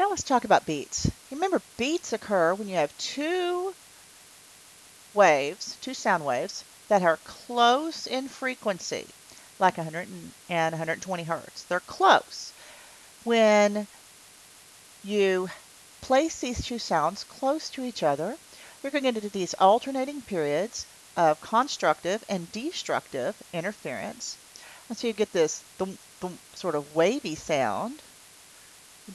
Now let's talk about beats. Remember, beats occur when you have two waves, two sound waves, that are close in frequency, like 100 and 120 hertz. They're close. When you place these two sounds close to each other, you're going to get into these alternating periods of constructive and destructive interference. And so you get this thump, thump, sort of wavy sound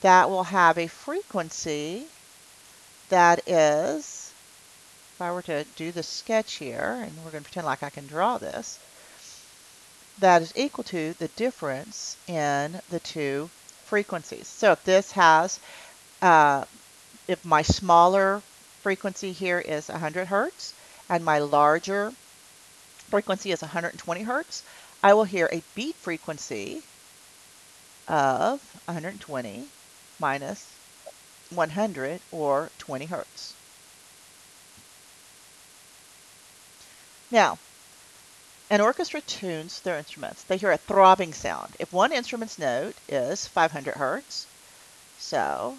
that will have a frequency that is, if I were to do the sketch here, and we're going to pretend like I can draw this, that is equal to the difference in the two frequencies. So if this has, if my smaller frequency here is 100 hertz and my larger frequency is 120 hertz, I will hear a beat frequency of 120 minus 100, or 20 hertz. Now, an orchestra tunes their instruments. They hear a throbbing sound. If one instrument's note is 500 hertz, so,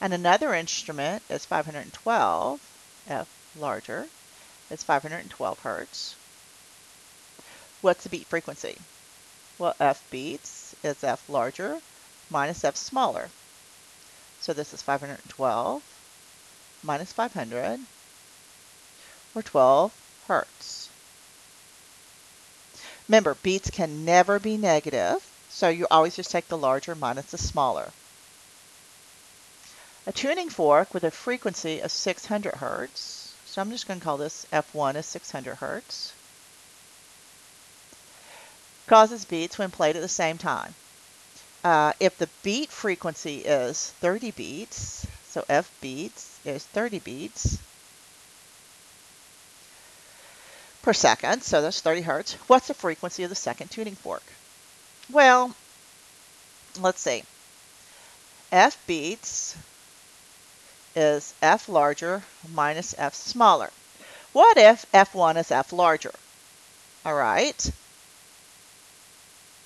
and another instrument is 512, F larger, it's 512 hertz. What's the beat frequency? Well, F beats is F larger minus F smaller. So this is 512 minus 500, or 12 hertz. Remember, beats can never be negative, so you always just take the larger minus the smaller. A tuning fork with a frequency of 600 hertz, so I'm just going to call this F1 as 600 hertz, causes beats when played at the same time. If the beat frequency is 30 beats, so F beats is 30 beats per second, so that's 30 hertz. What's the frequency of the second tuning fork? Well, let's see. F beats is F larger minus F smaller. What if F1 is F larger? All right.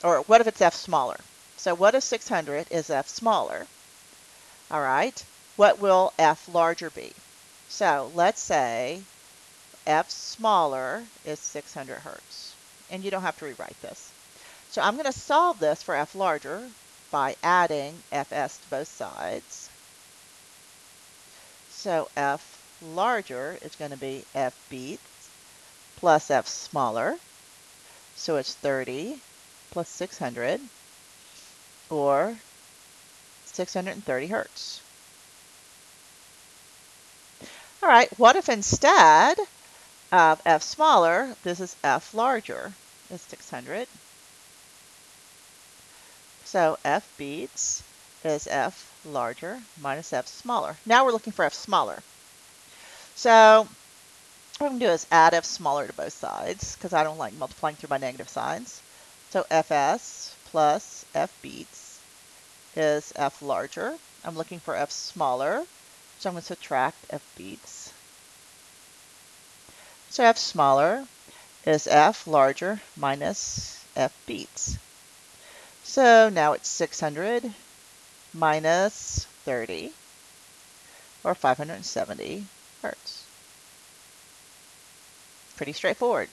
Or what if it's F smaller? So what if 600 is F smaller? All right. What will F larger be? So let's say F smaller is 600 hertz. And you don't have to rewrite this. So I'm going to solve this for F larger by adding Fs to both sides. So F larger is going to be F beats plus F smaller. So it's 30 plus 600, or 630 hertz. All right, what if instead of F smaller, this is F larger, is 600. So F beats is F larger minus F smaller. Now we're looking for F smaller. So what I'm going to do is add F smaller to both sides, because I don't like multiplying through by negative signs. So Fs plus F beats is F larger. I'm looking for F smaller, so I'm going to subtract F beats. So F smaller is F larger minus F beats. So now it's 600 minus 30, or 570 hertz. Pretty straightforward.